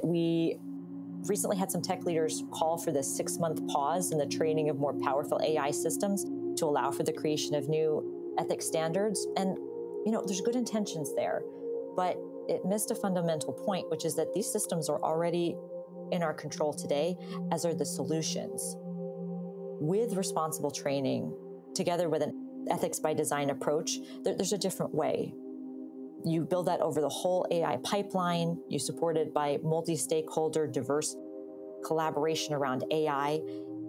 we recently had some tech leaders call for this 6-month pause in the training of more powerful AI systems to allow for the creation of new ethics standards. And, there's good intentions there, but it missed a fundamental point, which is that these systems are already in our control today, as are the solutions. With responsible training, together with an ethics by design approach, there's a different way. You build that over the whole AI pipeline. You support it by multi-stakeholder, diverse collaboration around AI,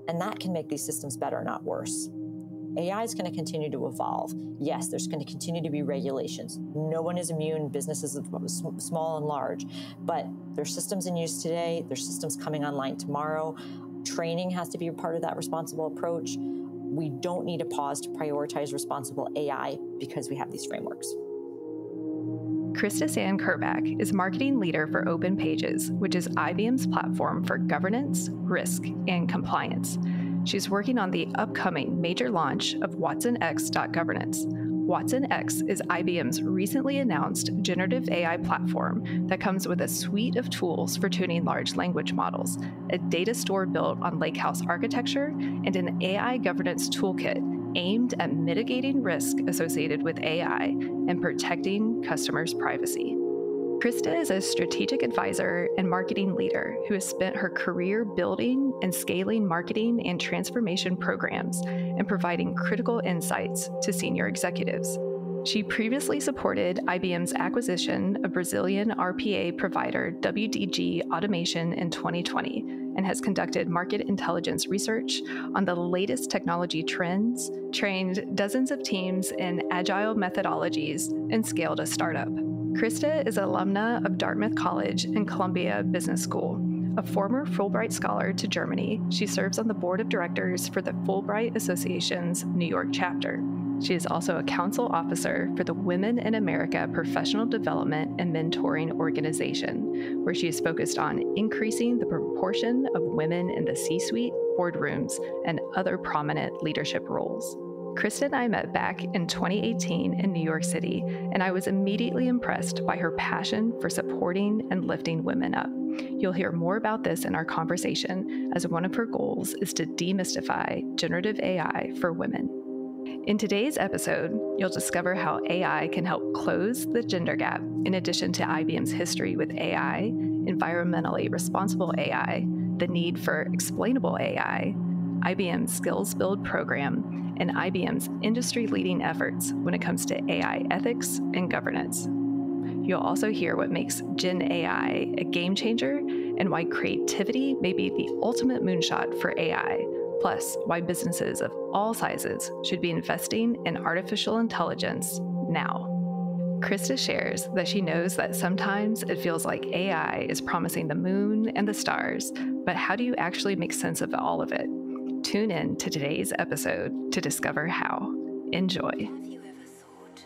and that can make these systems better, not worse. AI is going to continue to evolve. Yes, there's going to continue to be regulations. No one is immune, businesses small and large, but there's systems in use today. There's systems coming online tomorrow. Training has to be a part of that responsible approach. We don't need to pause to prioritize responsible AI because we have these frameworks. Krista Sande-Kerback is marketing leader for OpenPages, which is IBM's platform for governance, risk, and compliance. She's working on the upcoming major launch of watsonx.governance. watsonx is IBM's recently announced generative AI platform that comes with a suite of tools for tuning large language models, a data store built on lakehouse architecture, and an AI governance toolkit aimed at mitigating risk associated with AI and protecting customers' privacy. Krista is a strategic advisor and marketing leader who has spent her career building and scaling marketing and transformation programs and providing critical insights to senior executives. She previously supported IBM's acquisition of Brazilian RPA provider WDG Automation in 2020 and has conducted market intelligence research on the latest technology trends, trained dozens of teams in Agile methodologies, and scaled a startup. Krista is an alumna of Dartmouth College and Columbia Business School. A former Fulbright Scholar to Germany, she serves on the board of directors for the Fulbright Association's New York chapter. She is also a council officer for the Women in America Professional Development and Mentoring Organization, where she is focused on increasing the proportion of women in the C-suite, boardrooms, and other prominent leadership roles. Krista and I met back in 2018 in New York City, and I was immediately impressed by her passion for supporting and lifting women up. You'll hear more about this in our conversation, as one of her goals is to demystify generative AI for women. In today's episode, you'll discover how AI can help close the gender gap, in addition to IBM's history with AI, environmentally responsible AI, the need for explainable AI, IBM's Skills Build program, and IBM's industry-leading efforts when it comes to AI ethics and governance. You'll also hear what makes Gen AI a game changer and why creativity may be the ultimate moonshot for AI, plus why businesses of all sizes should be investing in artificial intelligence now. Krista shares that she knows that sometimes it feels like AI is promising the moon and the stars, but how do you actually make sense of all of it? Tune in to today's episode to discover how. Enjoy. Have you ever thought,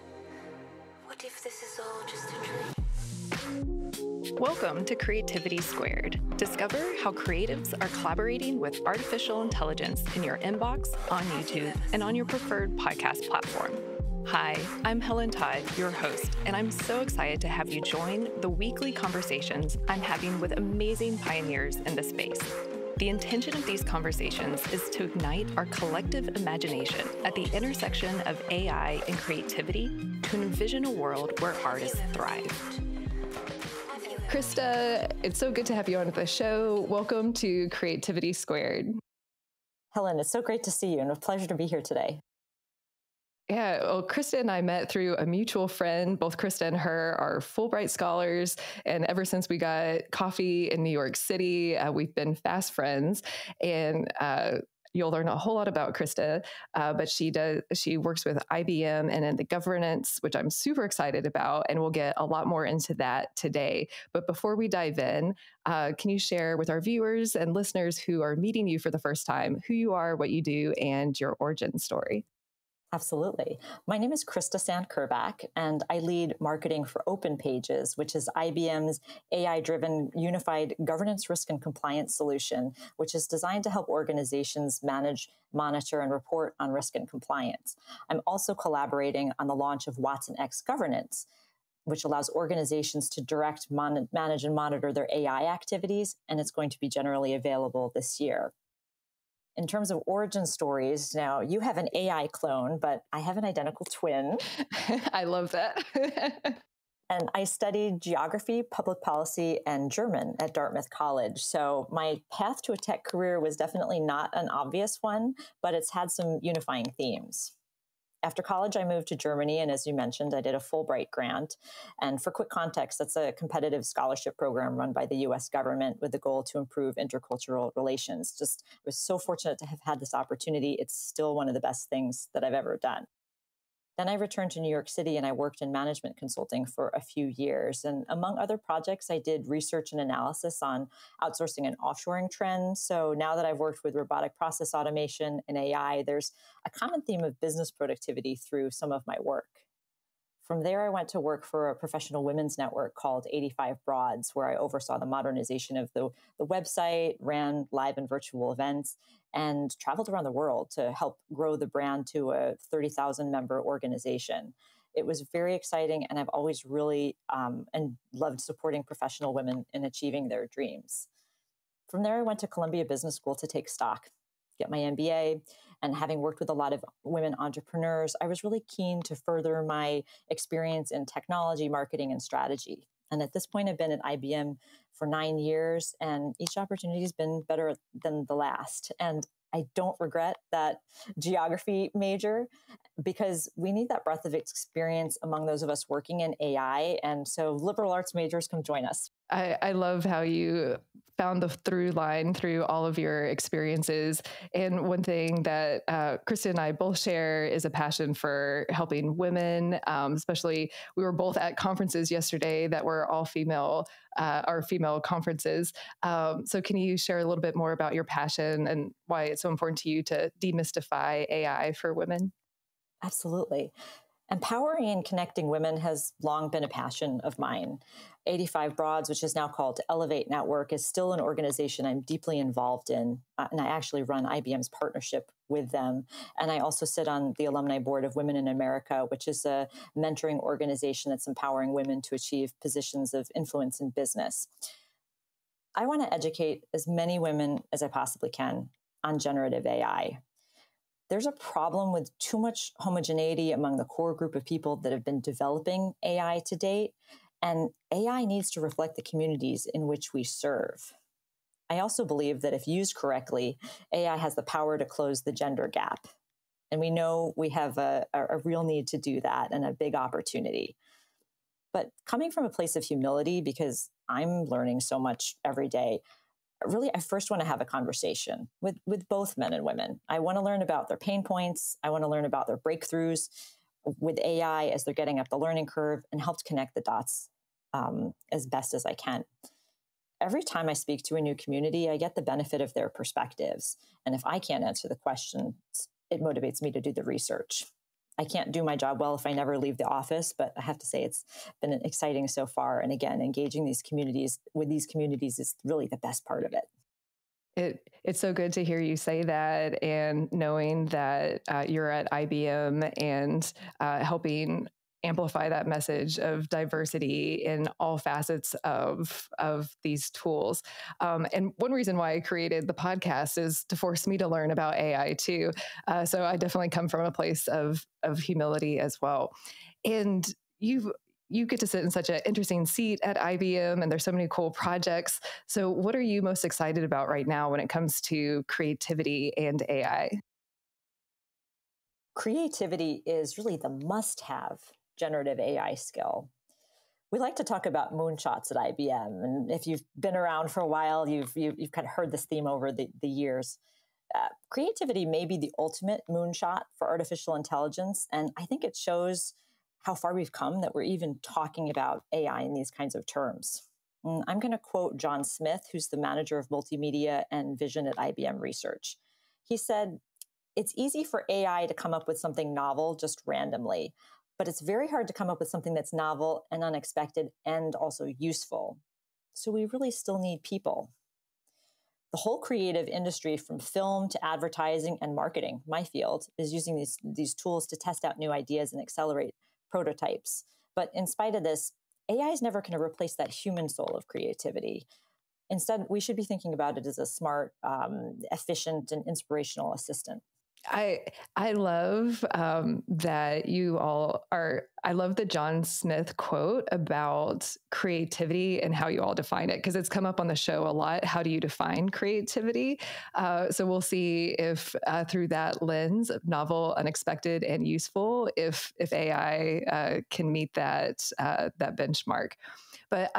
what if this is all just a dream? Welcome to Creativity Squared. Discover how creatives are collaborating with artificial intelligence in your inbox, on YouTube, and on your preferred podcast platform. Hi, I'm Helen Todd, your host, and I'm so excited to have you join the weekly conversations I'm having with amazing pioneers in the space. The intention of these conversations is to ignite our collective imagination at the intersection of AI and creativity to envision a world where artists thrive. Krista, it's so good to have you on the show. Welcome to Creativity Squared. Helen, it's so great to see you and a pleasure to be here today. Yeah, well, Krista and I met through a mutual friend. Both Krista and her are Fulbright scholars. And ever since we got coffee in New York City, we've been fast friends. And you'll learn a whole lot about Krista, but she works with IBM and in the governance, which I'm super excited about. And we'll get a lot more into that today. But before we dive in, can you share with our viewers and listeners who are meeting you for the first time, who you are, what you do, and your origin story? Absolutely. My name is Krista Sande-Kerback, and I lead marketing for OpenPages, which is IBM's AI-driven unified governance, risk, and compliance solution, which is designed to help organizations manage, monitor, and report on risk and compliance. I'm also collaborating on the launch of watsonx.governance. which allows organizations to direct, manage, and monitor their AI activities, and it's going to be generally available this year. In terms of origin stories, now you have an AI clone, but I have an identical twin. I love that. And I studied geography, public policy, and German at Dartmouth College. So my path to a tech career was definitely not an obvious one, but it's had some unifying themes. After college, I moved to Germany, and as you mentioned, I did a Fulbright grant. And for quick context, that's a competitive scholarship program run by the US government with the goal to improve intercultural relations. Just, I was so fortunate to have had this opportunity. It's still one of the best things that I've ever done. Then I returned to New York City and I worked in management consulting for a few years. And among other projects, I did research and analysis on outsourcing and offshoring trends. So now that I've worked with robotic process automation and AI, there's a common theme of business productivity through some of my work. From there, I went to work for a professional women's network called 85 Broads, where I oversaw the modernization of the website, ran live and virtual events, and traveled around the world to help grow the brand to a 30,000 member organization. It was very exciting, and I've always really and loved supporting professional women in achieving their dreams. From there, I went to Columbia Business School to take stock, get my MBA, and having worked with a lot of women entrepreneurs, I was really keen to further my experience in technology, marketing, and strategy. And at this point, I've been at IBM for 9 years, and each opportunity has been better than the last. And I don't regret that geography major because we need that breadth of experience among those of us working in AI. And so liberal arts majors, come join us. I love how you found the through line through all of your experiences. And one thing that Krista and I both share is a passion for helping women, especially we were both at conferences yesterday that were all female, our female conferences. So can you share a little bit more about your passion and why it's so important to you to demystify AI for women? Absolutely. Empowering and connecting women has long been a passion of mine. 85 Broads, which is now called Elevate Network, is still an organization I'm deeply involved in. And I actually run IBM's partnership with them. And I also sit on the alumni board of Women in America, which is a mentoring organization that's empowering women to achieve positions of influence in business. I want to educate as many women as I possibly can on generative AI. There's a problem with too much homogeneity among the core group of people that have been developing AI to date, and AI needs to reflect the communities in which we serve. I also believe that if used correctly, AI has the power to close the gender gap. And we know we have a real need to do that and a big opportunity. But coming from a place of humility, because I'm learning so much every day, really, I first want to have a conversation with both men and women. I want to learn about their pain points. I want to learn about their breakthroughs with AI as they're getting up the learning curve and help connect the dots as best as I can. Every time I speak to a new community, I get the benefit of their perspectives. And if I can't answer the questions, it motivates me to do the research. I can't do my job well if I never leave the office, but I have to say it's been exciting so far. And again, engaging these communities is really the best part of it. It's so good to hear you say that, and knowing that you're at IBM and helping amplify that message of diversity in all facets of these tools. And one reason why I created the podcast is to force me to learn about AI too. So I definitely come from a place of humility as well. And you get to sit in such an interesting seat at IBM, and there's so many cool projects. So what are you most excited about right now when it comes to creativity and AI? Creativity is really the must-have generative AI skill. We like to talk about moonshots at IBM, and if you've been around for a while, you've kind of heard this theme over the years. Creativity may be the ultimate moonshot for artificial intelligence, and I think it shows how far we've come that we're even talking about AI in these kinds of terms. I'm going to quote John Smith, who's the manager of multimedia and vision at IBM Research. He said, "It's easy for AI to come up with something novel just randomly, but it's very hard to come up with something that's novel and unexpected and also useful. So we really still need people." The whole creative industry, from film to advertising and marketing, my field, is using these tools to test out new ideas and accelerate prototypes. But in spite of this, AI is never going to replace that human soul of creativity. Instead, we should be thinking about it as a smart, efficient, and inspirational assistant. I love that you all are. I love the John Smith quote about creativity and how you all define it, because it's come up on the show a lot. How do you define creativity? So we'll see if through that lens of novel, unexpected, and useful, if AI can meet that that benchmark. But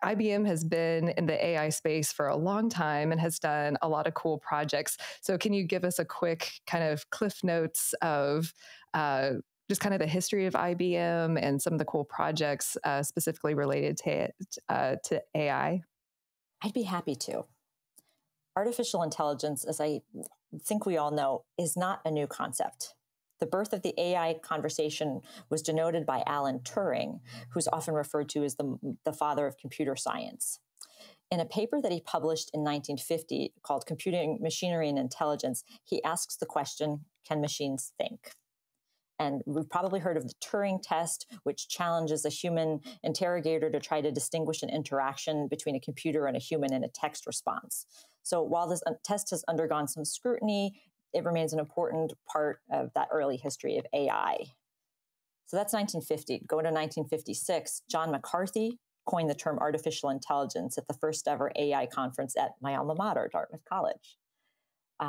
IBM has been in the AI space for a long time and has done a lot of cool projects. So can you give us a quick kind of cliff notes of just kind of the history of IBM and some of the cool projects specifically related to AI? I'd be happy to. Artificial intelligence, as I think we all know, is not a new concept. The birth of the AI conversation was denoted by Alan Turing, who's often referred to as the father of computer science. In a paper that he published in 1950 called Computing, Machinery, and Intelligence, he asks the question, can machines think? And we've probably heard of the Turing test, which challenges a human interrogator to try to distinguish an interaction between a computer and a human in a text response. So while this test has undergone some scrutiny, it remains an important part of that early history of AI. So that's 1950. Go to 1956, John McCarthy coined the term artificial intelligence at the first ever AI conference at my alma mater, Dartmouth College.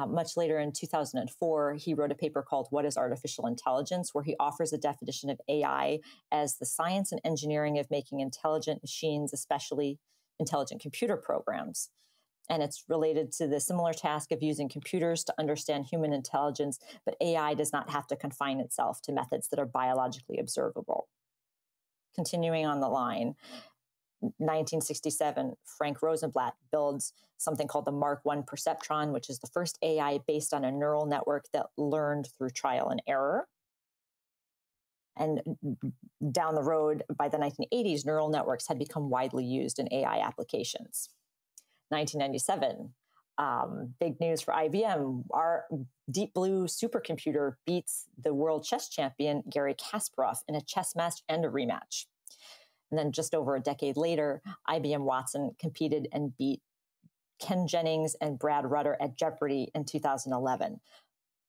Much later in 2004, he wrote a paper called What is Artificial Intelligence?, where he offers a definition of AI as the science and engineering of making intelligent machines, especially intelligent computer programs. And it's related to the similar task of using computers to understand human intelligence, but AI does not have to confine itself to methods that are biologically observable. Continuing on the line, 1967, Frank Rosenblatt builds something called the Mark I perceptron, which is the first AI based on a neural network that learned through trial and error. And down the road, by the 1980s, neural networks had become widely used in AI applications. 1997, big news for IBM. Our Deep Blue supercomputer beats the world chess champion, Garry Kasparov, in a chess match and a rematch. And then just over a decade later, IBM Watson competed and beat Ken Jennings and Brad Rutter at Jeopardy in 2011.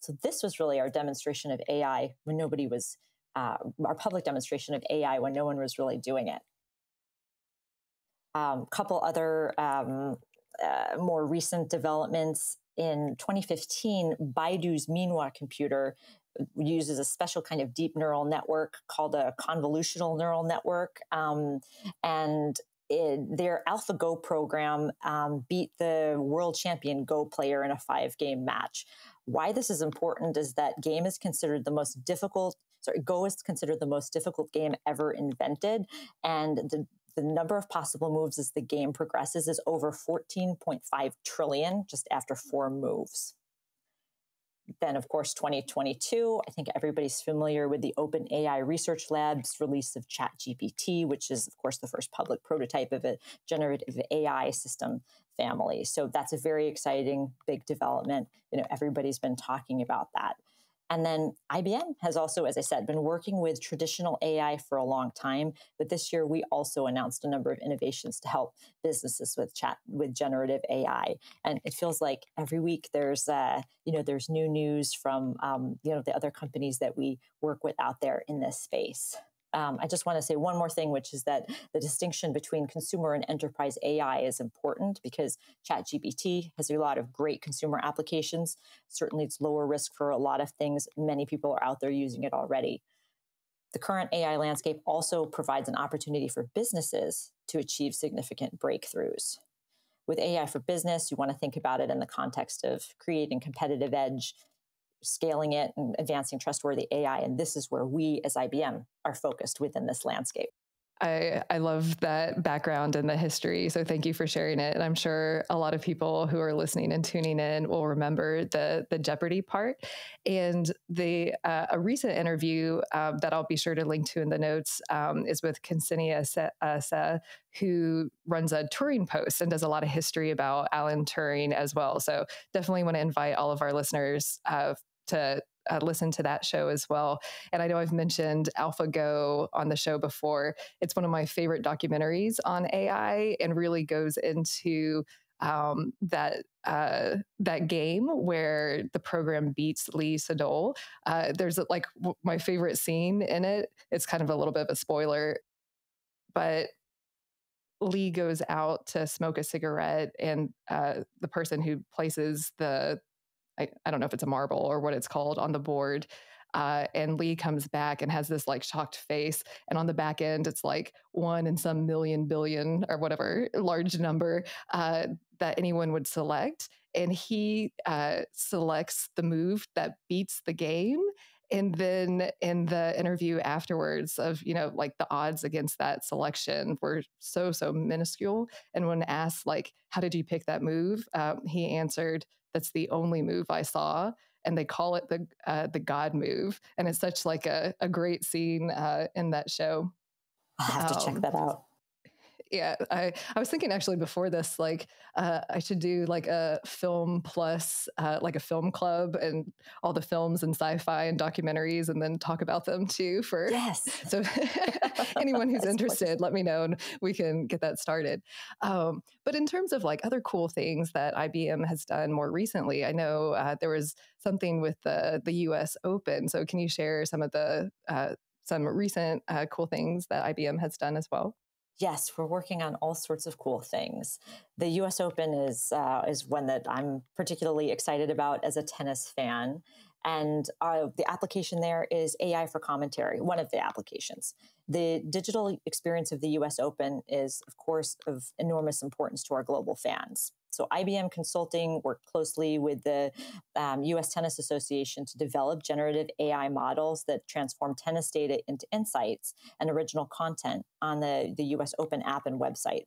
So this was really our demonstration of AI when nobody was, our public demonstration of AI when no one was really doing it. Couple other more recent developments. In 2015, Baidu's Minhua computer uses a special kind of deep neural network called a convolutional neural network. And their AlphaGo program beat the world champion Go player in a 5-game match. Why this is important is that Go is considered the most difficult game ever invented. And the number of possible moves as the game progresses is over 14.5 trillion just after 4 moves. Then, of course, 2022, I think everybody's familiar with the OpenAI Research Lab's release of ChatGPT, which is, of course, the first public prototype of a generative AI system family. So that's a very exciting, big development. Everybody's been talking about that. And then IBM has also, as I said, been working with traditional AI for a long time. But this year, we also announced a number of innovations to help businesses with generative AI. And it feels like every week there's new news from the other companies that we work with out there in this space. I just want to say one more thing, which is that the distinction between consumer and enterprise AI is important because ChatGPT has a lot of great consumer applications. Certainly, it's lower risk for a lot of things. Many people are out there using it already. The current AI landscape also provides an opportunity for businesses to achieve significant breakthroughs. With AI for business, you want to think about it in the context of creating competitive edge, scaling it, and advancing trustworthy AI. And this is where we as IBM are focused within this landscape. I love that background and the history. So thank you for sharing it. And I'm sure a lot of people who are listening and tuning in will remember the Jeopardy part. And a recent interview that I'll be sure to link to in the notes is with Ksenia Sa, who runs a Turing Post and does a lot of history about Alan Turing as well. So definitely want to invite all of our listeners to listen to that show as well. And I know I've mentioned AlphaGo on the show before. It's one of my favorite documentaries on AI and really goes into that game where the program beats Lee Sedol. There's like my favorite scene in it. It's kind of a little bit of a spoiler, but Lee goes out to smoke a cigarette, and the person who places I don't know if it's a marble or what it's called on the board. And Lee comes back and has this like shocked face. And on the back end, it's like 1 in some million billion or whatever large number that anyone would select. And he selects the move that beats the game. And then in the interview afterwards of, like the odds against that selection were so minuscule. And when asked, like, how did you pick that move? He answered, that's the only move I saw. And they call it the God move. And it's such like a great scene in that show. I'll have to check that out. Yeah, I was thinking actually before this, like I should do like a film plus, like a film club and all the films and sci-fi and documentaries, and then talk about them too. Yes. So anyone who's interested, let me know and we can get that started. But in terms of like other cool things that IBM has done more recently, I know there was something with the US Open. So can you share some of the some recent cool things that IBM has done as well? Yes, we're working on all sorts of cool things. The U.S. Open is one that I'm particularly excited about as a tennis fan. And the application there is AI for commentary, one of the applications. The digital experience of the U.S. Open is, of course, of enormous importance to our global fans. So IBM Consulting worked closely with the U.S. Tennis Association to develop generative AI models that transform tennis data into insights and original content on the U.S. Open app and website.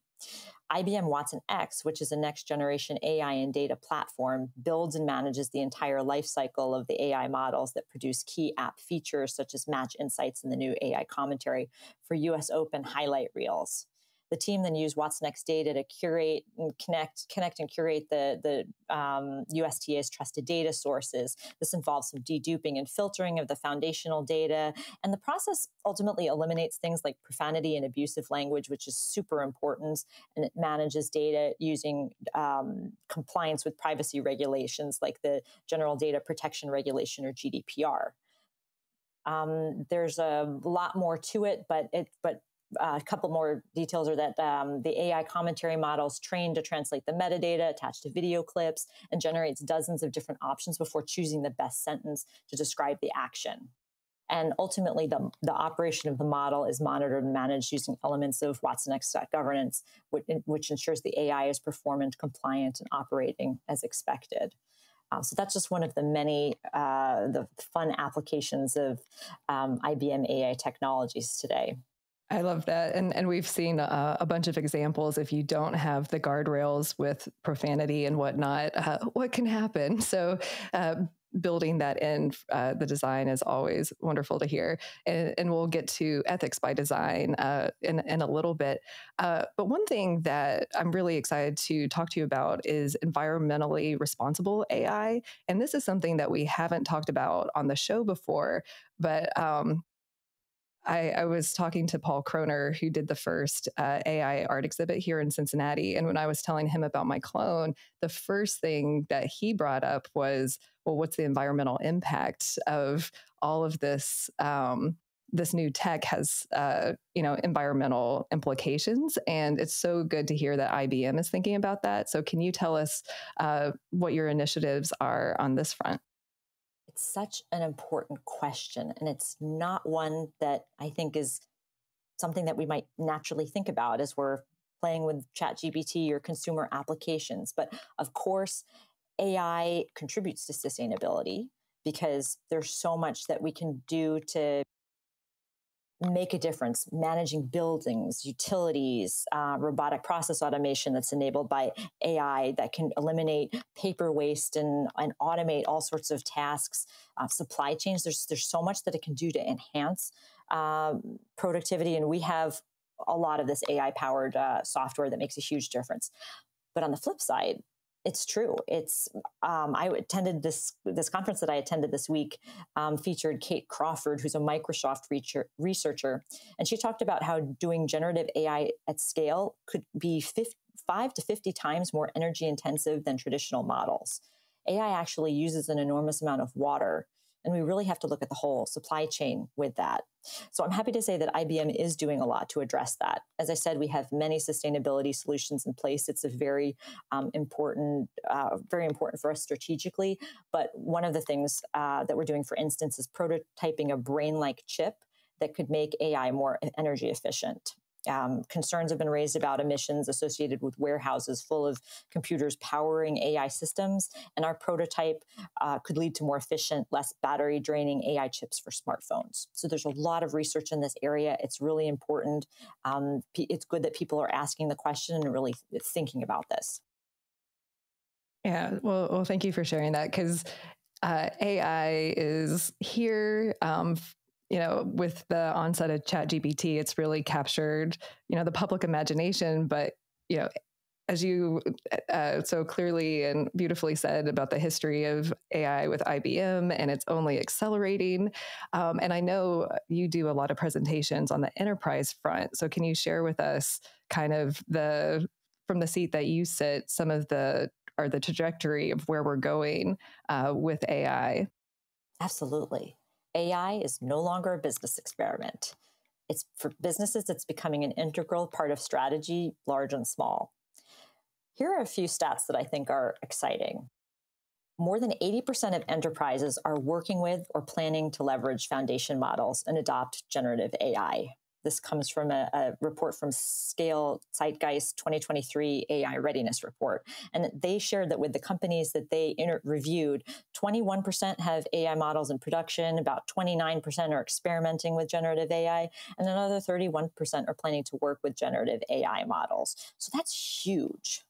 IBM watsonx, which is a next generation AI and data platform, builds and manages the entire life cycle of the AI models that produce key app features such as match insights and the new AI commentary for US Open highlight reels. The team then used watsonx data to curate and connect and curate the USTA's trusted data sources. This involves some deduping and filtering of the foundational data. And the process ultimately eliminates things like profanity and abusive language, which is super important. And it manages data using compliance with privacy regulations like the General Data Protection Regulation or GDPR. There's a lot more to it, but a couple more details are that the AI commentary model is trained to translate the metadata attached to video clips and generates dozens of different options before choosing the best sentence to describe the action. And ultimately, the operation of the model is monitored and managed using elements of watsonx.governance, which ensures the AI is performant, compliant, and operating as expected. So that's just one of the many the fun applications of IBM AI technologies today. I love that. And we've seen a bunch of examples. If you don't have the guardrails with profanity and whatnot, what can happen? So building that in the design is always wonderful to hear. And we'll get to ethics by design in a little bit. But one thing that I'm really excited to talk to you about is environmentally responsible AI. And this is something that we haven't talked about on the show before, but I was talking to Paul Kroner, who did the first AI art exhibit here in Cincinnati. And when I was telling him about my clone, the first thing that he brought up was, well, what's the environmental impact of all of this? This new tech has, environmental implications. And it's so good to hear that IBM is thinking about that. So can you tell us what your initiatives are on this front? It's such an important question, and it's not one that I think is something that we might naturally think about as we're playing with ChatGPT or consumer applications. But of course, AI contributes to sustainability because there's so much that we can do to make a difference, managing buildings, utilities, robotic process automation that's enabled by AI that can eliminate paper waste and automate all sorts of tasks, supply chains. There's so much that it can do to enhance productivity. And we have a lot of this AI-powered software that makes a huge difference. But on the flip side, It's true. I attended this conference that I attended this week, featured Kate Crawford, who's a Microsoft researcher, and she talked about how doing generative AI at scale could be 5 to 50 times more energy intensive than traditional models. AI actually uses an enormous amount of water, and we really have to look at the whole supply chain with that. So I'm happy to say that IBM is doing a lot to address that. As I said, we have many sustainability solutions in place. It's a very important for us strategically. But one of the things that we're doing, for instance, is prototyping a brain-like chip that could make AI more energy efficient. Concerns have been raised about emissions associated with warehouses full of computers powering AI systems, and our prototype could lead to more efficient, less battery draining AI chips for smartphones. So there's a lot of research in this area. It's really important. It's good that people are asking the question and really thinking about this. Yeah, well, thank you for sharing that, because AI is here. With the onset of ChatGPT, it's really captured, the public imagination. But, as you so clearly and beautifully said about the history of AI with IBM, and it's only accelerating. And I know you do a lot of presentations on the enterprise front. So can you share with us kind of from the seat that you sit, some of the trajectory of where we're going with AI? Absolutely. AI is no longer a business experiment. It's for businesses, it's becoming an integral part of strategy, large and small. Here are a few stats that I think are exciting. More than 80% of enterprises are working with or planning to leverage foundation models and adopt generative AI. This comes from a report from Scale Zeitgeist 2023 AI Readiness Report. And they shared that with the companies that they reviewed, 21% have AI models in production, about 29% are experimenting with generative AI, and another 31% are planning to work with generative AI models. So that's huge.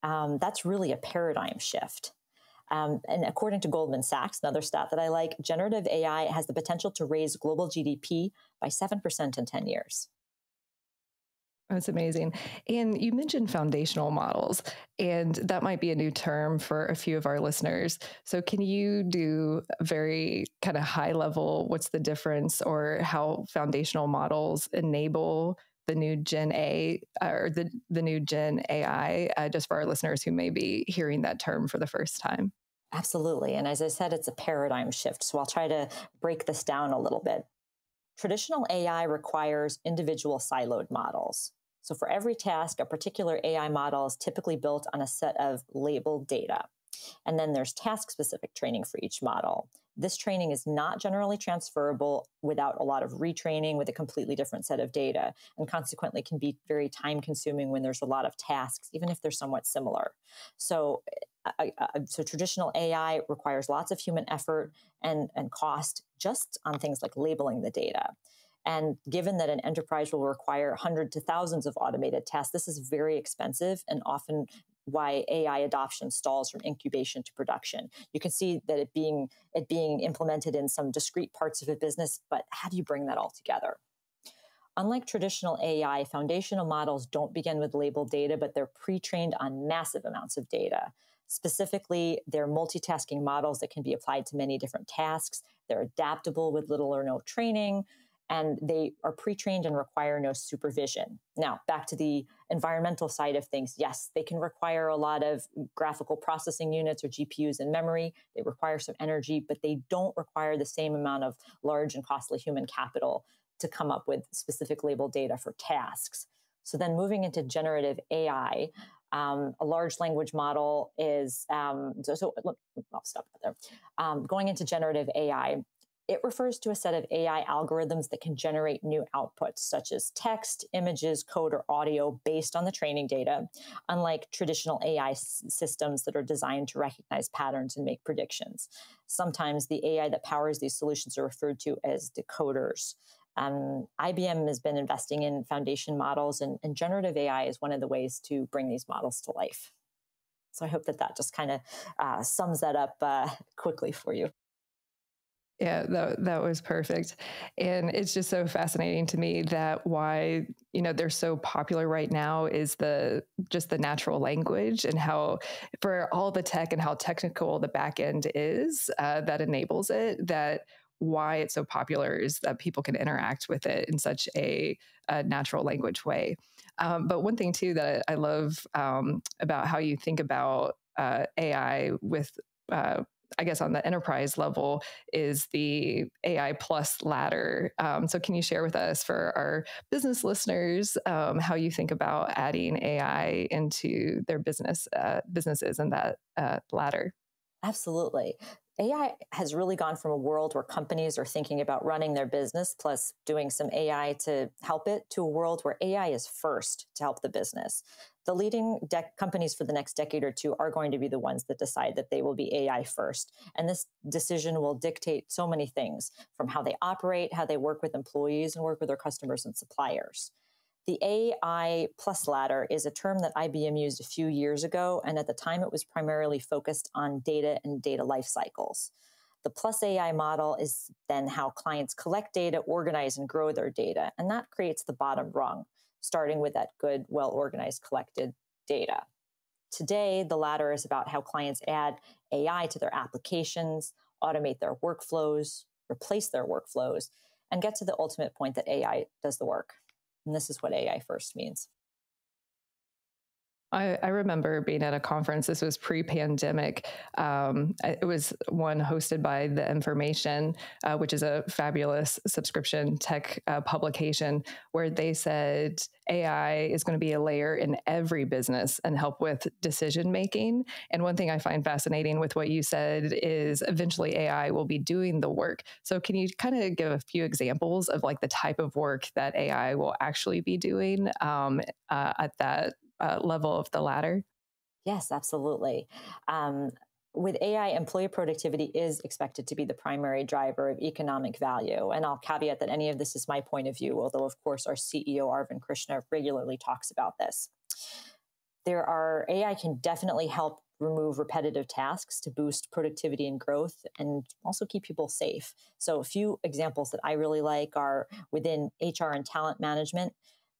That's really a paradigm shift. And according to Goldman Sachs, another stat that I like, generative AI has the potential to raise global GDP by 7% in 10 years. That's amazing. And you mentioned foundational models, and that might be a new term for a few of our listeners. So can you do a very kind of high level, what's the difference, or how foundational models enable the new Gen A or the new Gen AI, just for our listeners who may be hearing that term for the first time? Absolutely. And as I said, it's a paradigm shift. So I'll try to break this down a little bit. Traditional AI requires individual siloed models. So for every task, a particular AI model is typically built on a set of labeled data. And then there's task-specific training for each model. This training is not generally transferable without a lot of retraining with a completely different set of data, and consequently can be very time-consuming when there's a lot of tasks, even if they're somewhat similar. So traditional AI requires lots of human effort and cost just on things like labeling the data. And given that an enterprise will require hundreds to thousands of automated tasks, this is very expensive and often why AI adoption stalls from incubation to production. You can see that it being implemented in some discrete parts of a business, but how do you bring that all together? Unlike traditional AI, foundational models don't begin with labeled data, but they're pre-trained on massive amounts of data. Specifically, they're multitasking models that can be applied to many different tasks. They're adaptable with little or no training, and they are pre-trained and require no supervision. Now, back to the environmental side of things, yes, they can require a lot of graphical processing units or GPUs and memory. They require some energy, but they don't require the same amount of large and costly human capital to come up with specific labeled data for tasks. So then moving into generative AI, a large language model is, I'll stop there. Going into generative AI, it refers to a set of AI algorithms that can generate new outputs, such as text, images, code, or audio based on the training data, unlike traditional AI systems that are designed to recognize patterns and make predictions. Sometimes the AI that powers these solutions are referred to as decoders. IBM has been investing in foundation models, and generative AI is one of the ways to bring these models to life. So I hope that just kind of sums that up quickly for you. Yeah, that was perfect. And it's just so fascinating to me that why, they're so popular right now is just the natural language, and how for all the tech and how technical the back end is that enables it, that why it's so popular is that people can interact with it in such a natural language way. But one thing too that I love about how you think about AI with I guess on the enterprise level is the AI plus ladder. So can you share with us, for our business listeners, how you think about adding AI into their businesses and that ladder? Absolutely. AI has really gone from a world where companies are thinking about running their business plus doing some AI to help it, to a world where AI is first to help the business. The leading companies for the next decade or two are going to be the ones that decide that they will be AI first. And this decision will dictate so many things, from how they operate, how they work with employees, and work with their customers and suppliers. The AI plus ladder is a term that IBM used a few years ago, and at the time it was primarily focused on data and data lifecycles. The plus AI model is then how clients collect data, organize, and grow their data, and that creates the bottom rung, starting with that good, well-organized, collected data. Today, the ladder is about how clients add AI to their applications, automate their workflows, replace their workflows, and get to the ultimate point that AI does the work. And this is what AI first means. I remember being at a conference. This was pre-pandemic. It was one hosted by The Information, which is a fabulous subscription tech publication, where they said AI is going to be a layer in every business and help with decision making. And one thing I find fascinating with what you said is eventually AI will be doing the work. So can you kind of give a few examples of like the type of work that AI will actually be doing at that level of the ladder? Yes, absolutely. With AI, employee productivity is expected to be the primary driver of economic value. And I'll caveat that any of this is my point of view, although, of course, our CEO, Arvind Krishna, regularly talks about this. AI can definitely help remove repetitive tasks to boost productivity and growth, and also keep people safe. So a few examples that I really like are within HR and talent management.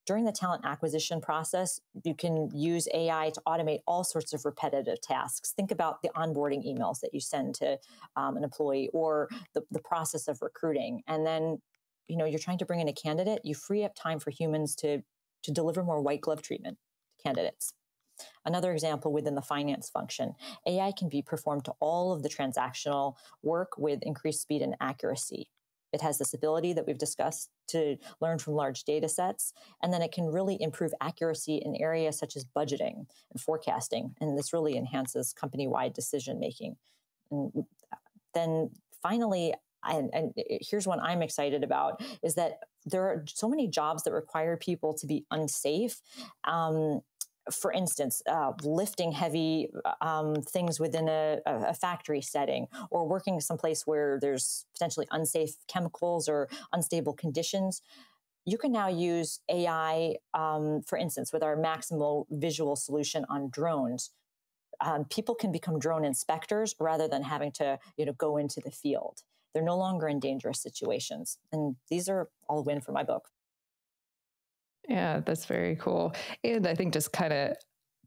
During the talent acquisition process, you can use AI to automate all sorts of repetitive tasks. Think about the onboarding emails that you send to an employee, or the process of recruiting. And then, you're trying to bring in a candidate, you free up time for humans to deliver more white glove treatment to candidates. Another example within the finance function, AI can be performed to all of the transactional work with increased speed and accuracy. It has this ability that we've discussed to learn from large data sets, and then it can really improve accuracy in areas such as budgeting and forecasting. And this really enhances company-wide decision making. And then finally, and here's one I'm excited about, is that there are so many jobs that require people to be unsafe. For instance, lifting heavy things within a factory setting, or working someplace where there's potentially unsafe chemicals or unstable conditions. You can now use AI, for instance, with our maximal visual solution on drones. People can become drone inspectors rather than having to go into the field. They're no longer in dangerous situations. And these are all a win for my book. Yeah, that's very cool. And I think just kind of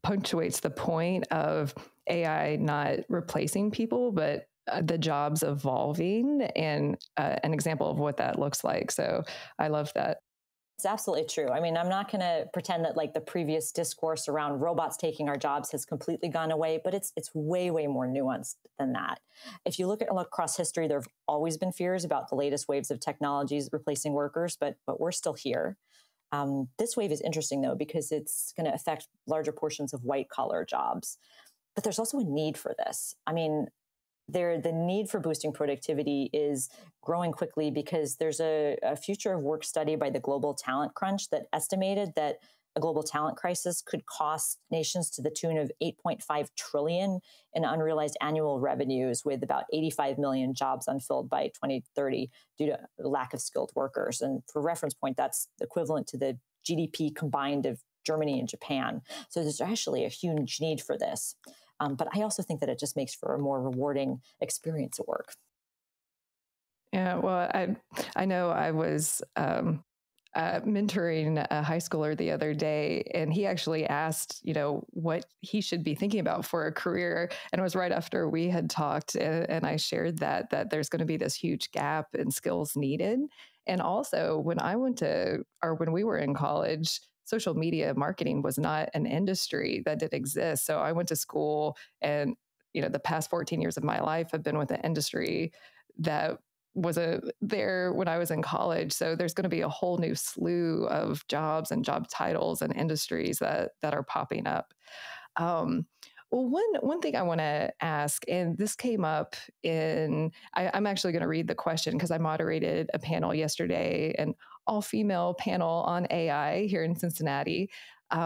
punctuates the point of AI not replacing people, but the jobs evolving, and an example of what that looks like. So I love that. It's absolutely true. I mean, I'm not going to pretend that like the previous discourse around robots taking our jobs has completely gone away, but it's way, way more nuanced than that. If you look across history, there have always been fears about the latest waves of technologies replacing workers, but we're still here. This wave is interesting, though, because it's going to affect larger portions of white-collar jobs. But there's also a need for this. I mean, the need for boosting productivity is growing quickly, because there's a future of work study by the Global Talent Crunch that estimated that a global talent crisis could cost nations to the tune of $8.5 trillion in unrealized annual revenues, with about 85 million jobs unfilled by 2030 due to lack of skilled workers. And for reference point, that's equivalent to the GDP combined of Germany and Japan. So there's actually a huge need for this. But I also think that it just makes for a more rewarding experience at work. Yeah, well, I know I was mentoring a high schooler the other day, and he actually asked, what he should be thinking about for a career. And it was right after we had talked, and I shared that there's going to be this huge gap in skills needed. And also, when we were in college, social media marketing was not an industry that did exist. So I went to school, and the past 14 years of my life have been with an industry that was there when I was in college. So there's going to be a whole new slew of jobs and job titles and industries that are popping up. Well, one thing I want to ask, and this came up I'm actually going to read the question because I moderated a panel yesterday, an all-female panel on AI here in Cincinnati,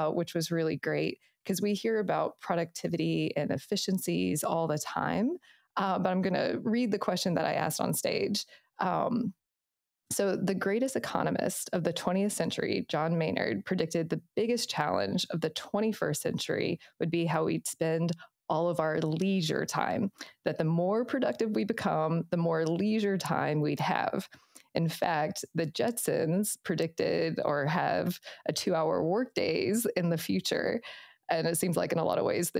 which was really great because we hear about productivity and efficiencies all the time. But I'm going to read the question that I asked on stage. So the greatest economist of the 20th century, John Maynard, predicted the biggest challenge of the 21st century would be how we'd spend all of our leisure time, that the more productive we become, the more leisure time we'd have. In fact, the Jetsons predicted or have a 2-hour workdays in the future. And it seems like in a lot of ways,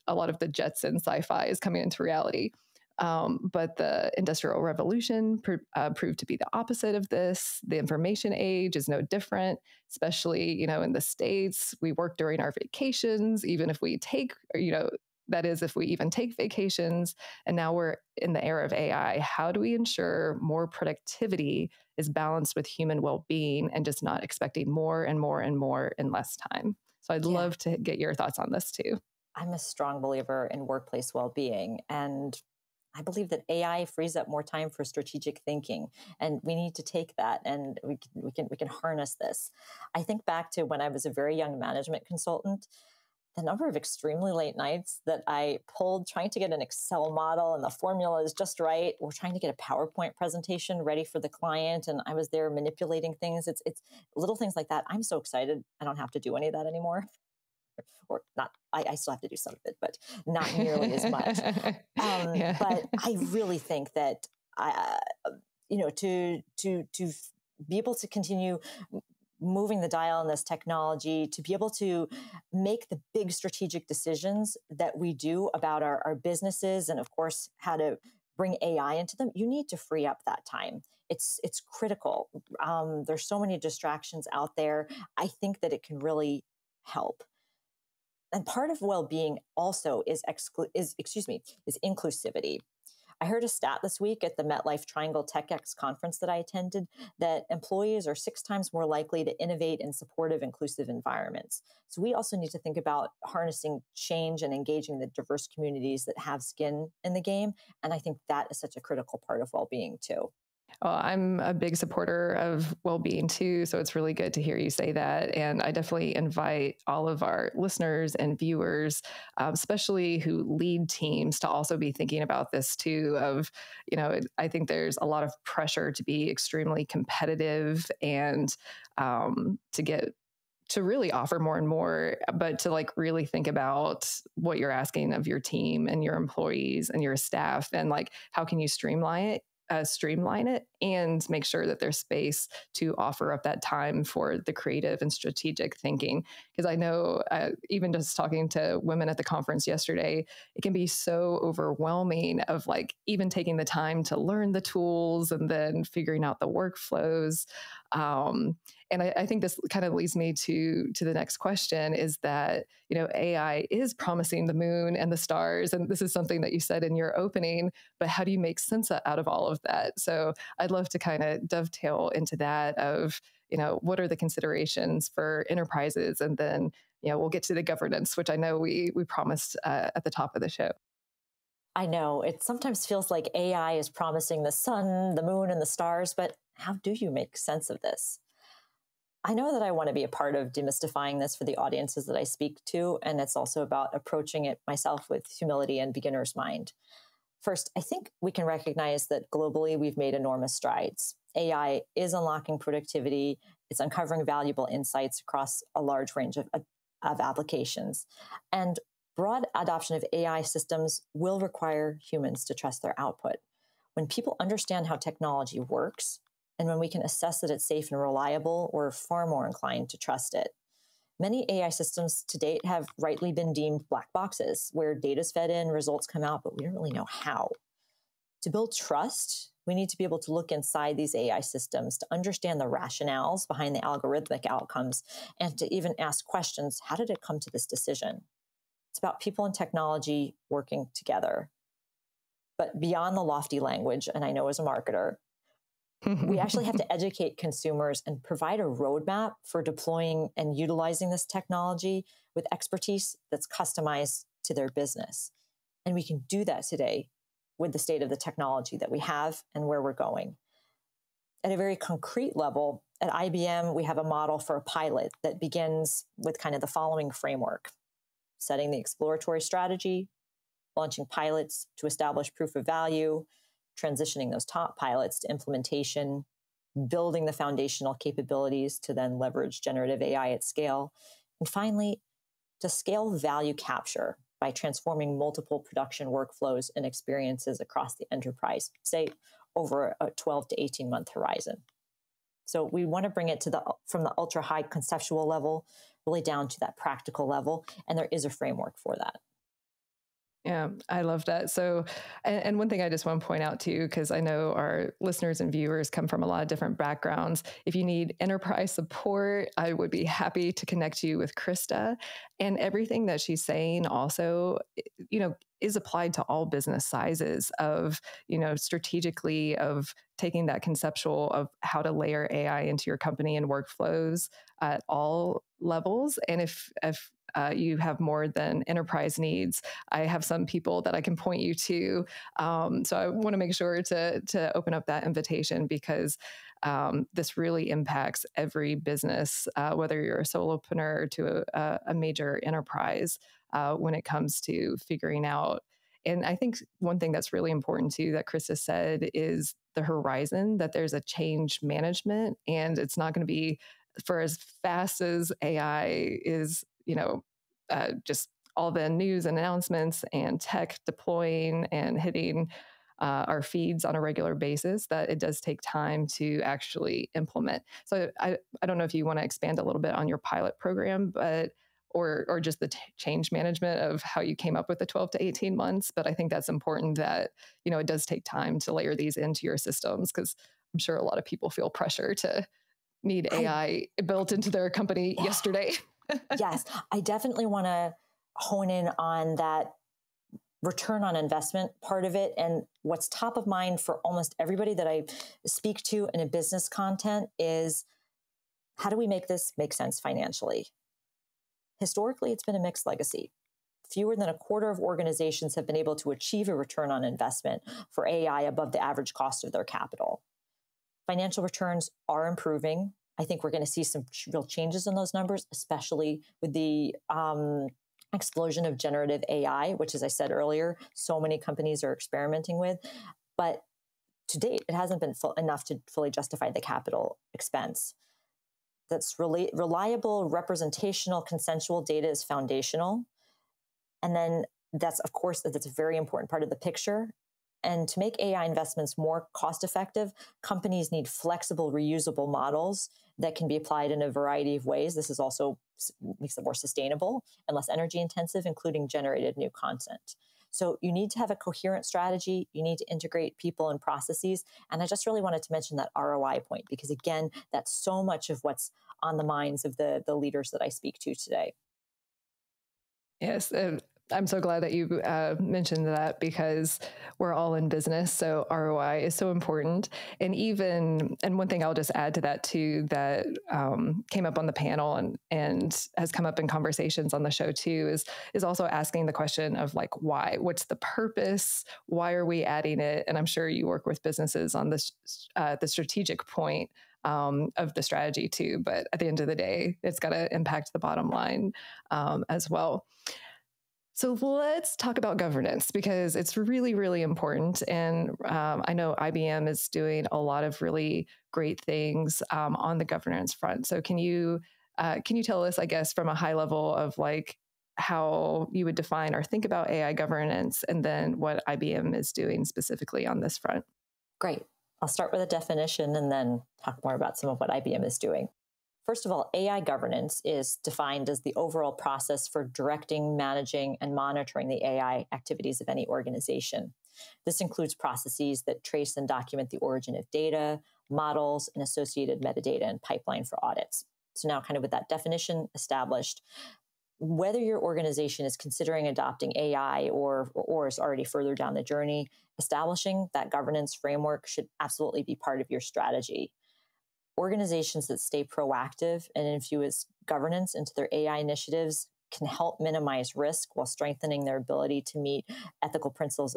a lot of the Jetson sci-fi is coming into reality. But the Industrial Revolution proved to be the opposite of this. The information age is no different, especially, in the States. We work during our vacations, even if we take, that is, if we even take vacations. And now we're in the era of AI. How do we ensure more productivity is balanced with human well-being and just not expecting more and more and more in less time? So I'd love to get your thoughts on this too. I'm a strong believer in workplace well-being, and I believe that AI frees up more time for strategic thinking, and we need to take that, and we can harness this. I think back to when I was a very young management consultant, the number of extremely late nights that I pulled trying to get an Excel model and the formula is just right. We're trying to get a PowerPoint presentation ready for the client, and I was there manipulating things. It's little things like that. I'm so excited I don't have to do any of that anymore. Or not, I still have to do some of it, but not nearly as much. But I really think that to be able to continue moving the dial in this technology, to be able to make the big strategic decisions that we do about our businesses, and of course, how to bring AI into them, you need to free up that time. It's critical. There's so many distractions out there. I think that it can really help. And part of well-being also is inclusivity. I heard a stat this week at the MetLife Triangle TechX conference that I attended that employees are 6 times more likely to innovate in supportive, inclusive environments. So we also need to think about harnessing change and engaging the diverse communities that have skin in the game. And I think that is such a critical part of well-being too. Well, I'm a big supporter of well-being too, so it's really good to hear you say that. And I definitely invite all of our listeners and viewers, especially who lead teams, to also be thinking about this too. I think there's a lot of pressure to be extremely competitive and to really offer more and more, but to really think about what you're asking of your team and your employees and your staff, and how can you streamline it and make sure that there's space to offer up that time for the creative and strategic thinking. Because I know even just talking to women at the conference yesterday, it can be so overwhelming of even taking the time to learn the tools and then figuring out the workflows. And I think this kind of leads me to the next question, is that, AI is promising the moon and the stars. And this is something that you said in your opening, but how do you make sense out of all of that? So I'd love to kind of dovetail into that of, what are the considerations for enterprises? And then, we'll get to the governance, which I know we promised at the top of the show. I know it sometimes feels like AI is promising the sun, the moon, and the stars, but how do you make sense of this? I know that I want to be a part of demystifying this for the audiences that I speak to, and it's also about approaching it myself with humility and beginner's mind. First, I think we can recognize that globally we've made enormous strides. AI is unlocking productivity. It's uncovering valuable insights across a large range of applications. And broad adoption of AI systems will require humans to trust their output. When people understand how technology works, and when we can assess that it's safe and reliable, we're far more inclined to trust it. Many AI systems to date have rightly been deemed black boxes, where data's fed in, results come out, but we don't really know how. To build trust, we need to be able to look inside these AI systems to understand the rationales behind the algorithmic outcomes and to even ask questions, how did it come to this decision? It's about people and technology working together. But beyond the lofty language, and I know as a marketer, we actually have to educate consumers and provide a roadmap for deploying and utilizing this technology with expertise that's customized to their business. And we can do that today with the state of the technology that we have and where we're going. At a very concrete level, at IBM, we have a model for a pilot that begins with kind of the following framework: setting the exploratory strategy, launching pilots to establish proof of value, transitioning those top pilots to implementation, building the foundational capabilities to then leverage generative AI at scale, and finally, to scale value capture by transforming multiple production workflows and experiences across the enterprise, say over a 12 to 18 month horizon. So we want to bring it to from the ultra high conceptual level, really down to that practical level. And there is a framework for that. Yeah, I love that. So, and one thing I just want to point out too, because I know our listeners and viewers come from a lot of different backgrounds. If you need enterprise support, I would be happy to connect you with Krista. And everything that she's saying also, is applied to all business sizes of, strategically of taking that conceptual of how to layer AI into your company and workflows at all levels. And if you have more than enterprise needs, I have some people that I can point you to. So I want to make sure to open up that invitation, because this really impacts every business, whether you're a solopreneur to a major enterprise, when it comes to figuring out. And I think one thing that's really important too that Krista said is the horizon, that there's a change management, and it's not going to be for as fast as AI is, just all the news announcements and tech deploying and hitting our feeds on a regular basis, that it does take time to actually implement. So I don't know if you want to expand a little bit on your pilot program, but or just the change management of how you came up with the 12 to 18 months. But I think that's important that, it does take time to layer these into your systems, because I'm sure a lot of people feel pressure to need AI built into their company yesterday. Yes, I definitely want to hone in on that return on investment part of it. And what's top of mind for almost everybody that I speak to in a business content is, how do we make this make sense financially? Historically, it's been a mixed legacy. Fewer than a quarter of organizations have been able to achieve a return on investment for AI above the average cost of their capital. Financial returns are improving. I think we're going to see some real changes in those numbers, especially with the explosion of generative AI, which, as I said earlier, so many companies are experimenting with. But to date, it hasn't been enough to fully justify the capital expense. That's reliable, representational, consensual data is foundational. And then that's a very important part of the picture. And to make AI investments more cost effective, companies need flexible, reusable models that can be applied in a variety of ways. This is also makes it more sustainable and less energy intensive, including generated new content. So you need to have a coherent strategy. You need to integrate people and processes. And I just really wanted to mention that ROI point, because again, that's so much of what's on the minds of the leaders that I speak to today. Yes. I'm so glad that you mentioned that, because we're all in business. So ROI is so important. And one thing I'll just add to that too, that came up on the panel and has come up in conversations on the show too, is also asking the question of like, why? What's the purpose? Why are we adding it? And I'm sure you work with businesses on this, the strategic point of the strategy too. But at the end of the day, it's got to impact the bottom line as well. So let's talk about governance, because it's really, really important. And I know IBM is doing a lot of really great things on the governance front. So can you tell us, I guess, from a high level of like how you would define or think about AI governance, and then what IBM is doing specifically on this front? Great. I'll start with a definition and then talk more about some of what IBM is doing. First of all, AI governance is defined as the overall process for directing, managing, and monitoring the AI activities of any organization. This includes processes that trace and document the origin of data, models, and associated metadata and pipeline for audits. So now kind of with that definition established, whether your organization is considering adopting AI or is already further down the journey, establishing that governance framework should absolutely be part of your strategy. Organizations that stay proactive and infuse governance into their AI initiatives can help minimize risk while strengthening their ability to meet ethical principles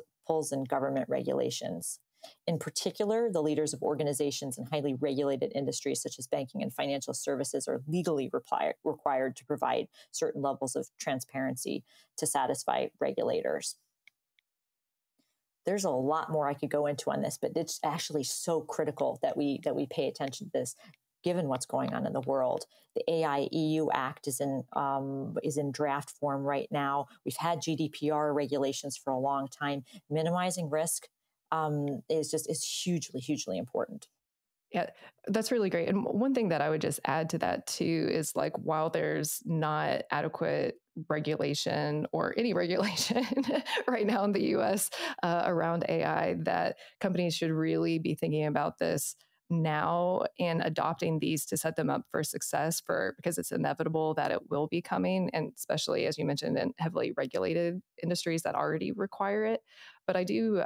and government regulations. In particular, the leaders of organizations in highly regulated industries such as banking and financial services are legally required to provide certain levels of transparency to satisfy regulators. There's a lot more I could go into on this, but it's actually so critical that we pay attention to this, given what's going on in the world. The AI EU Act is in draft form right now. We've had GDPR regulations for a long time. Minimizing risk is hugely important. Yeah, that's really great. And one thing that I would just add to that too is like, while there's not adequate regulation or any regulation right now in the US around AI, that companies should really be thinking about this now and adopting these to set them up for success because it's inevitable that it will be coming, and especially, as you mentioned, in heavily regulated industries that already require it. But I do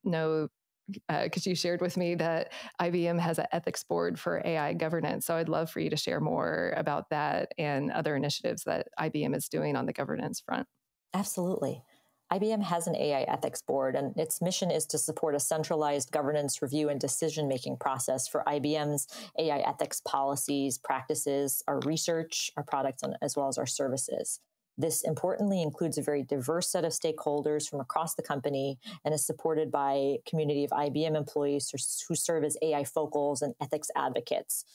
know, because you shared with me that IBM has an ethics board for AI governance. So I'd love for you to share more about that and other initiatives that IBM is doing on the governance front. Absolutely. IBM has an AI ethics board, and its mission is to support a centralized governance review and decision-making process for IBM's AI ethics policies, practices, our research, our products, and as well as our services. This importantly includes a very diverse set of stakeholders from across the company and is supported by a community of IBM employees who serve as AI focals and ethics advocates.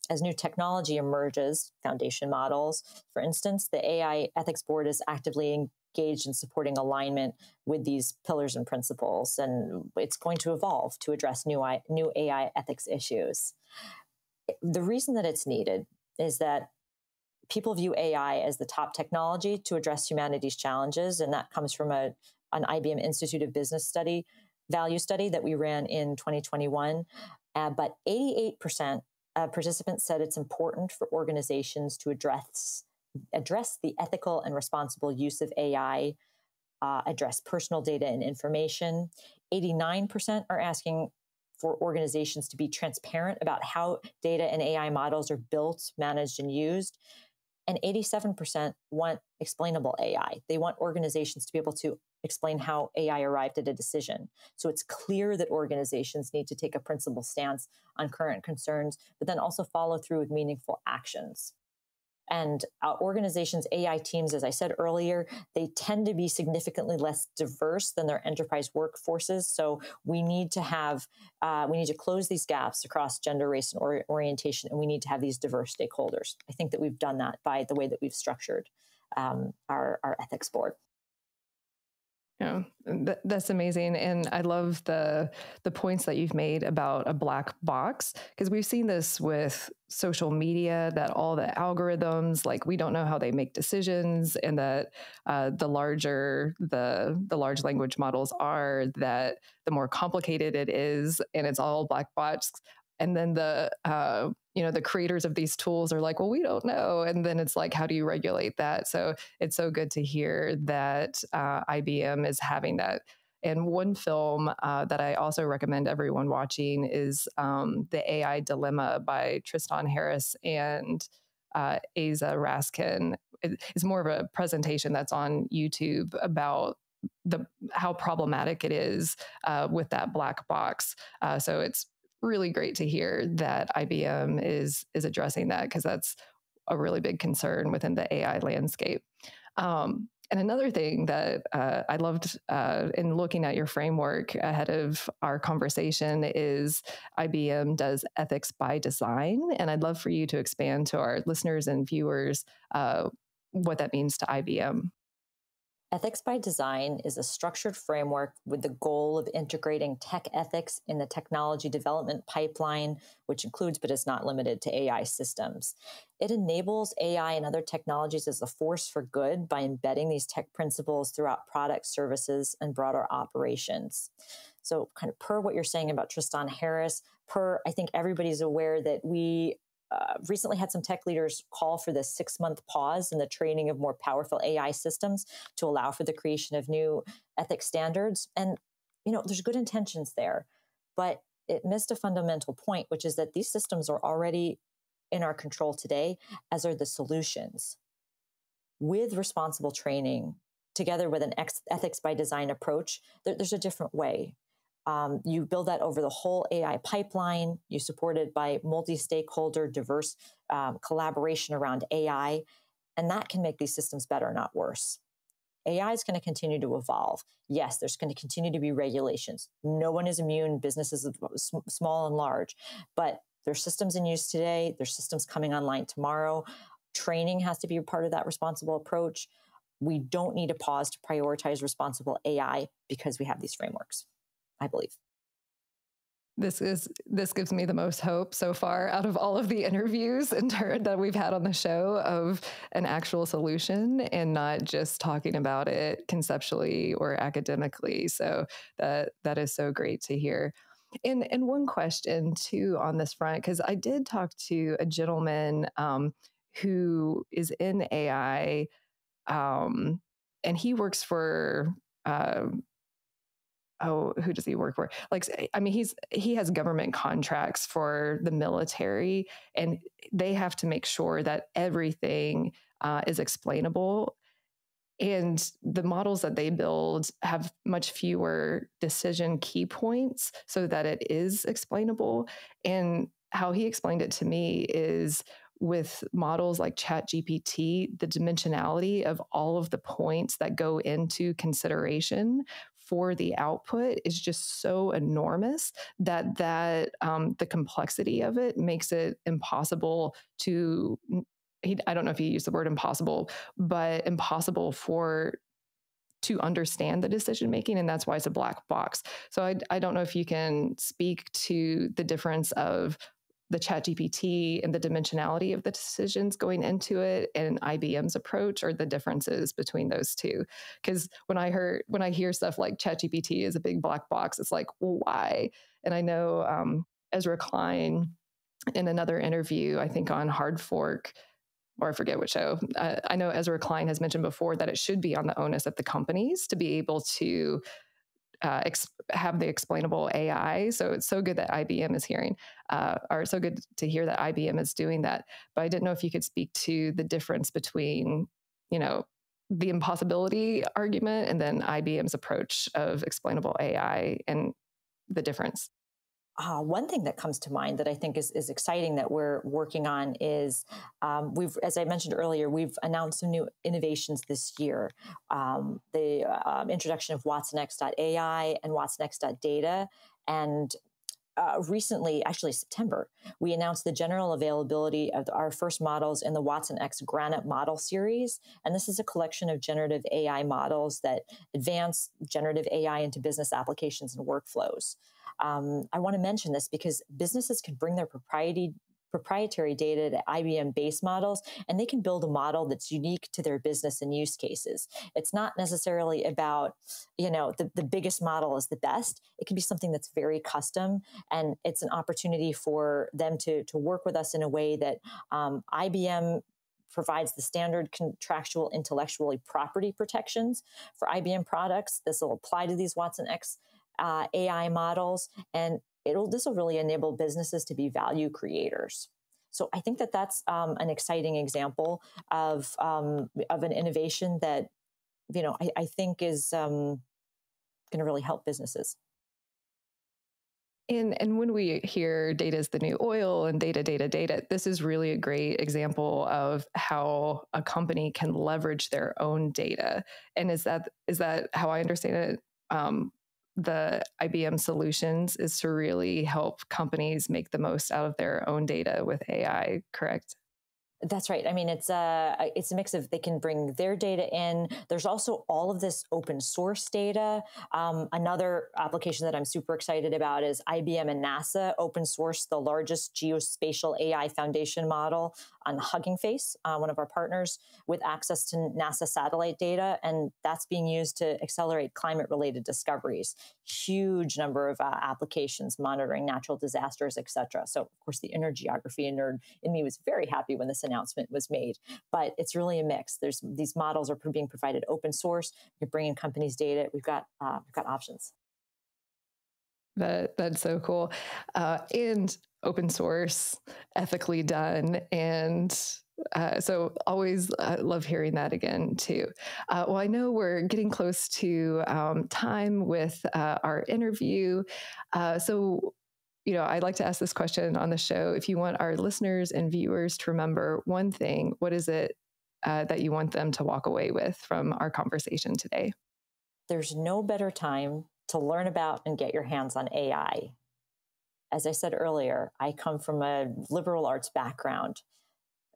As new technology emerges, foundation models, for instance, the AI ethics board is actively engaged in supporting alignment with these pillars and principles, and it's going to evolve to address new AI ethics issues. The reason that it's needed is that people view AI as the top technology to address humanity's challenges, and that comes from an IBM Institute of Business value study that we ran in 2021. But 88% of participants said it's important for organizations to address the ethical and responsible use of AI, address personal data and information. 89% are asking for organizations to be transparent about how data and AI models are built, managed, and used. And 87% want explainable AI. They want organizations to be able to explain how AI arrived at a decision. So it's clear that organizations need to take a principled stance on current concerns, but then also follow through with meaningful actions. And organizations' AI teams, as I said earlier, they tend to be significantly less diverse than their enterprise workforces. So we need to close these gaps across gender, race, and orientation, and we need to have these diverse stakeholders. I think that we've done that by the way that we've structured our ethics board. Yeah, that's amazing. And I love the points that you've made about a black box, because we've seen this with social media, that all the algorithms, like, we don't know how they make decisions, and that the larger the large language models are, that the more complicated it is, and it's all black box. And then the creators of these tools are like, well, we don't know. And then it's like, how do you regulate that? So it's so good to hear that IBM is having that. And one film that I also recommend everyone watching is The AI Dilemma by Tristan Harris and Asa Raskin. It's more of a presentation that's on YouTube about how problematic it is with that black box. So it's really great to hear that IBM is addressing that, because that's a really big concern within the AI landscape. And another thing that I loved in looking at your framework ahead of our conversation is IBM does ethics by design. And I'd love for you to expand to our listeners and viewers what that means to IBM. Ethics by Design is a structured framework with the goal of integrating tech ethics in the technology development pipeline, which includes but is not limited to AI systems. It enables AI and other technologies as a force for good by embedding these tech principles throughout product, services, and broader operations. So kind of per what you're saying about Tristan Harris, I think everybody's aware that we recently had some tech leaders call for this 6-month pause in the training of more powerful AI systems to allow for the creation of new ethics standards. And, there's good intentions there, but it missed a fundamental point, which is that these systems are already in our control today, as are the solutions. With responsible training, together with an ethics by design approach, there's a different way. You build that over the whole AI pipeline. You support it by multi-stakeholder, diverse collaboration around AI, and that can make these systems better, not worse. AI is going to continue to evolve. Yes, there's going to continue to be regulations. No one is immune, businesses small and large, but there's systems in use today. There's systems coming online tomorrow. Training has to be a part of that responsible approach. We don't need to pause to prioritize responsible AI because we have these frameworks, I believe. This gives me the most hope so far out of all of the interviews that we've had on the show of an actual solution and not just talking about it conceptually or academically. So that is so great to hear. And one question too on this front, because I did talk to a gentleman who is in AI, and he works for. Who does he work for? He has government contracts for the military, and they have to make sure that everything is explainable. And the models that they build have much fewer decision key points so that it is explainable. And how he explained it to me is with models like ChatGPT, the dimensionality of all of the points that go into consideration for the output is just so enormous that the complexity of it makes it impossible to, I don't know if he used the word impossible, but impossible to understand the decision making, and that's why it's a black box. So I don't know if you can speak to the difference of the ChatGPT and the dimensionality of the decisions going into it and IBM's approach, or the differences between those two. Because when I hear stuff like ChatGPT is a big black box, it's like, well, why? And I know Ezra Klein in another interview, I think on Hard Fork, or I forget which show, I know Ezra Klein has mentioned before that it should be on the onus of the companies to be able to have the explainable AI. So it's so good that IBM is or so good to hear that IBM is doing that. But I didn't know if you could speak to the difference between, the impossibility argument and then IBM's approach of explainable AI and the difference. One thing that comes to mind that I think is exciting that we're working on is as I mentioned earlier, we've announced some new innovations this year. The introduction of watsonx.ai and watsonx.data. And recently, actually September, we announced the general availability of our first models in the watsonx Granite model series. And this is a collection of generative AI models that advance generative AI into business applications and workflows. I want to mention this because businesses can bring their proprietary data to IBM base models, and they can build a model that's unique to their business and use cases. It's not necessarily about, the biggest model is the best. It can be something that's very custom, and it's an opportunity for them to work with us in a way that IBM provides the standard contractual intellectual property protections for IBM products. This will apply to these watsonx AI models, and this will really enable businesses to be value creators. So I think that's an exciting example of an innovation that I think is going to really help businesses. And when we hear data is the new oil and data, this is really a great example of how a company can leverage their own data. And is that how I understand it? The IBM solutions is to really help companies make the most out of their own data with AI, correct? That's right. I mean, it's a mix of they can bring their data in. There's also all of this open source data. Another application that I'm super excited about is IBM and NASA open source the largest geospatial AI foundation model on Hugging Face, one of our partners, with access to NASA satellite data, and that's being used to accelerate climate-related discoveries. Huge number of applications monitoring natural disasters, et cetera. So, of course, the inner geography nerd in me was very happy when this announcement was made, but it's really a mix. These models are being provided open source. You're bringing companies' data. We've got options. That's so cool. And open source, ethically done. And so always love hearing that again, too. Well, I know we're getting close to time with our interview. So, I'd like to ask this question on the show. If you want our listeners and viewers to remember one thing, what is it that you want them to walk away with from our conversation today? There's no better time to learn about and get your hands on AI. As I said earlier, I come from a liberal arts background.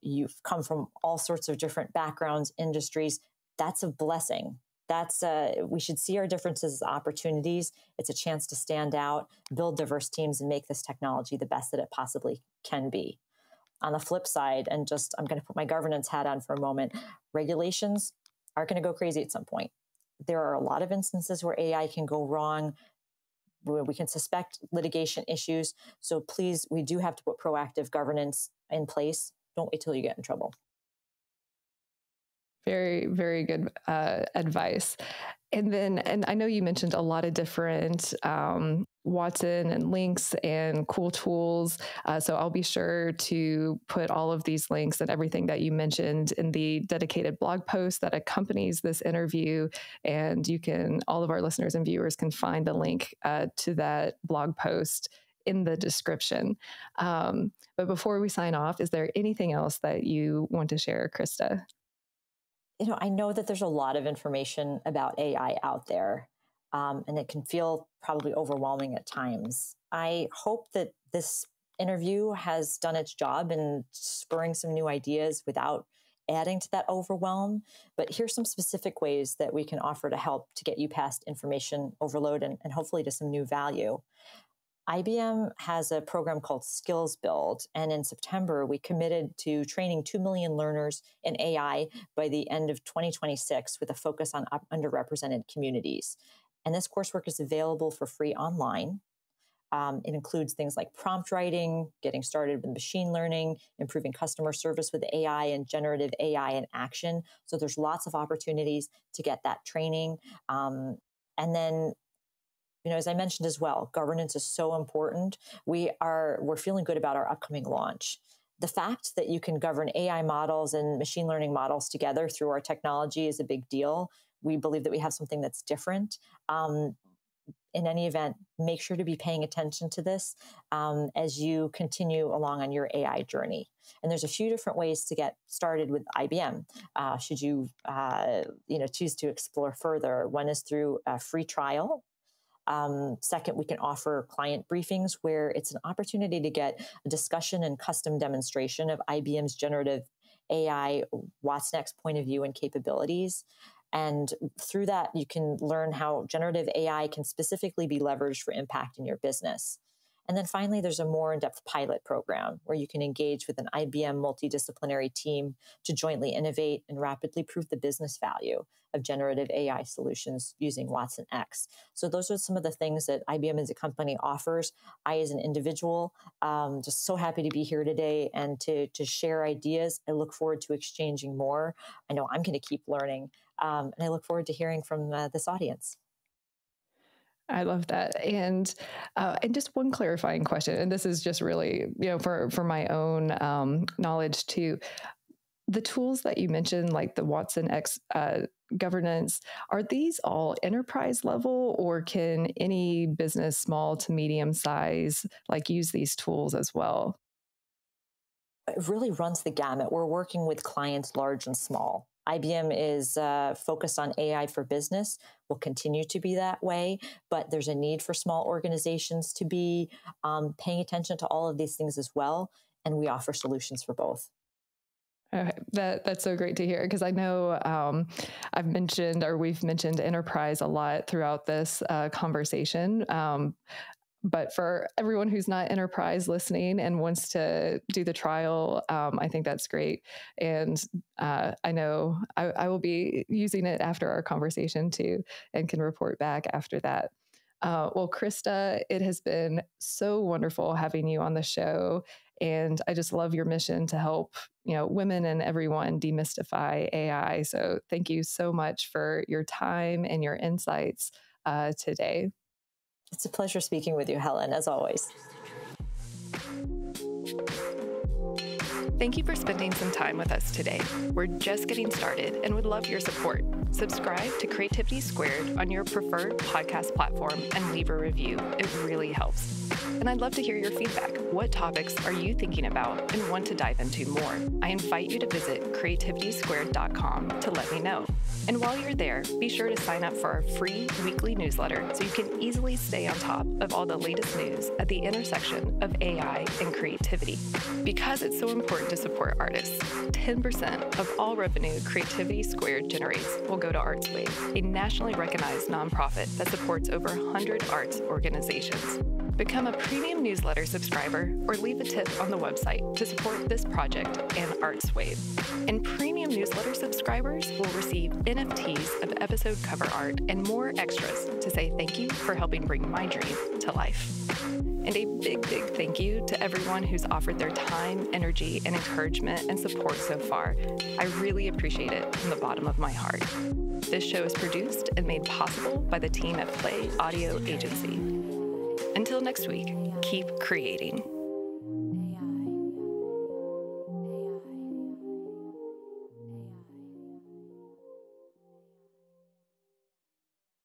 You've come from all sorts of different backgrounds, industries. That's a blessing. We should see our differences as opportunities. It's a chance to stand out, build diverse teams, and make this technology the best that it possibly can be. On the flip side, and I'm going to put my governance hat on for a moment, regulations are going to go crazy at some point. There are a lot of instances where AI can go wrong, where we can suspect litigation issues. So please, we do have to put proactive governance in place. Don't wait till you get in trouble. Very, very good advice. And I know you mentioned a lot of different Watson and links and cool tools. So I'll be sure to put all of these links and everything that you mentioned in the dedicated blog post that accompanies this interview. And all of our listeners and viewers can find the link to that blog post in the description. But before we sign off, is there anything else that you want to share, Krista? I know that there's a lot of information about AI out there, and it can feel probably overwhelming at times. I hope that this interview has done its job in spurring some new ideas without adding to that overwhelm. But here's some specific ways that we can offer to help to get you past information overload and hopefully to some new value. IBM has a program called Skills Build, and in September, we committed to training 2 million learners in AI by the end of 2026 with a focus on underrepresented communities. And this coursework is available for free online. It includes things like prompt writing, getting started with machine learning, improving customer service with AI, and generative AI in action. So there's lots of opportunities to get that training. And then as I mentioned as well, governance is so important. We're feeling good about our upcoming launch. The fact that you can govern AI models and machine learning models together through our technology is a big deal. We believe that we have something that's different. In any event, make sure to be paying attention to this as you continue along on your AI journey. And there's a few different ways to get started with IBM. Should you, choose to explore further? One is through a free trial. Second, we can offer client briefings where it's an opportunity to get a discussion and custom demonstration of IBM's generative AI, watsonx point of view and capabilities. And through that, you can learn how generative AI can specifically be leveraged for impact in your business. And then finally, there's a more in-depth pilot program where you can engage with an IBM multidisciplinary team to jointly innovate and rapidly prove the business value of generative AI solutions using watsonx. So those are some of the things that IBM as a company offers. I, as an individual, just so happy to be here today and to share ideas. I look forward to exchanging more. I know I'm going to keep learning, and I look forward to hearing from this audience. I love that. And just one clarifying question, and this is just really, for my own knowledge too. The tools that you mentioned, like the watsonx governance, are these all enterprise level, or can any business, small to medium size, use these tools as well? It really runs the gamut. We're working with clients large and small. IBM is focused on AI for business, will continue to be that way, but there's a need for small organizations to be paying attention to all of these things as well, and we offer solutions for both. Okay. That's so great to hear, because I know we've mentioned enterprise a lot throughout this conversation. But for everyone who's not enterprise listening and wants to do the trial, I think that's great. And I know I will be using it after our conversation too, and can report back after that. Well, Krista, it has been so wonderful having you on the show. And I just love your mission to help, women and everyone demystify AI. So thank you so much for your time and your insights today. It's a pleasure speaking with you, Helen, as always. Thank you for spending some time with us today. We're just getting started and would love your support. Subscribe to Creativity Squared on your preferred podcast platform and leave a review. It really helps. And I'd love to hear your feedback. What topics are you thinking about and want to dive into more? I invite you to visit creativitysquared.com to let me know. And while you're there, be sure to sign up for our free weekly newsletter so you can easily stay on top of all the latest news at the intersection of AI and creativity. Because it's so important to support artists, 10% of all revenue Creativity Squared generates will go to ArtsWave, a nationally recognized nonprofit that supports over 100 arts organizations. Become a premium newsletter subscriber or leave a tip on the website to support this project and ArtsWave. And premium newsletter subscribers will receive NFTs of episode cover art and more extras to say thank you for helping bring my dream to life. And a big, big thank you to everyone who's offered their time, energy, and encouragement and support so far. I really appreciate it from the bottom of my heart. This show is produced and made possible by the team at Play Audio Agency. Until next week, keep creating.